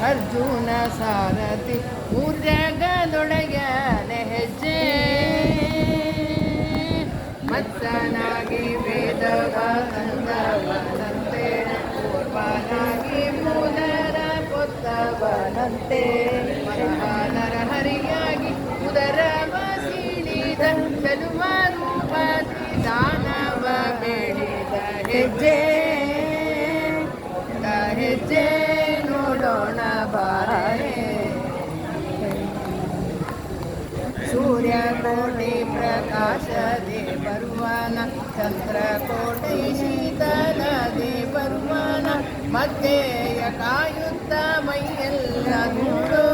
ಅರ್ಜುನ ಸಾರಥಿ ಮೂರ್ಜಗದೊಡೆಯನೆ ಹೆಜ್ಜೆ ಮತ್ಸನಾಗಿ ವೇದವ ತಂದವನಂತೆ ಪೂರ್ವನಾಗಿ ಮೂಲರ ಪೊತ್ತವನಂತೆ ಮಹಾನರ ಹರಿಯಾಗಿ ಉದರವ ಸೀಳಿದ ಚೆಲುವ ರೂಪದಿ ದಾನವ ಬೇಡಿದ ಹೆಜ್ಜೆ ಹೆಜ್ಜೆ ನೋಡೋಣ ಬಾರೆ ಸೂರ್ಯಕೋಟಿ ಪ್ರಕಾಶದೆ ಬರುವನ ಚಂದ್ರಕೋಟಿ ಶೀತಲದೆ ಬರುವನ ಮಧ್ಯೆಯ ಕಾಯುತ್ತ ಮೈಯೆಲ್ಲ ಧೂಳು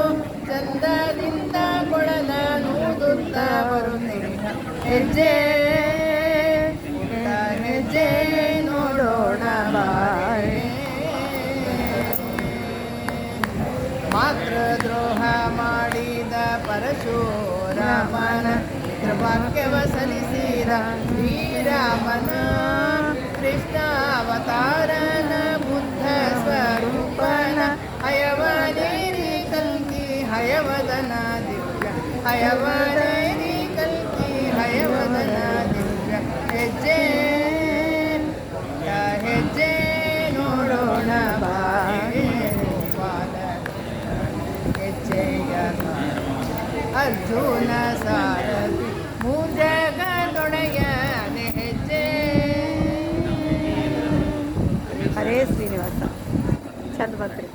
ಚಂದದಿಂದ ಕೊಳಲ ನೂದುತ್ತ ಬರುತ್ತೇನ ಹೆಜ್ಜೆ ಹೆಜ್ಜೆ ನೋಡೋಣ ಬಾರೆ ಮಾತೃದ್ರೋಹ ಮಾಡಿದ ಪರಶುರಾಮನ ಪಿತೃವಾಕ್ಯವ ಸಲ್ಲಿಸಿದ ಶ್ರೀರಾಮನ ಕೃಷ್ಣಾವತಾರನ ಬುದ್ಧ ಸ್ವರೂಪನ ಹಯವನೇರಿ ಕಲ್ಕಿ ಹಯವದನ ದಿವ್ಯ ಹಯವನೇರಿ ಕಲ್ಕಿ ಹಯವದನ ದಿವ್ಯ ಹೆಜ್ಜೆ ಹೆಜ್ಜೆ ನೋಡೋಣ ಬಾರೆ ಅರ್ಜುನ ಸಾರಥಿ ಮೂರ್ಜಗದೊಡೆಯನೆ ಹೆಜ್ಜೆ. ಹರೇ ಶ್ರೀನಿವಾಸ ಚಂದ ಬರ್ತೀರಿ.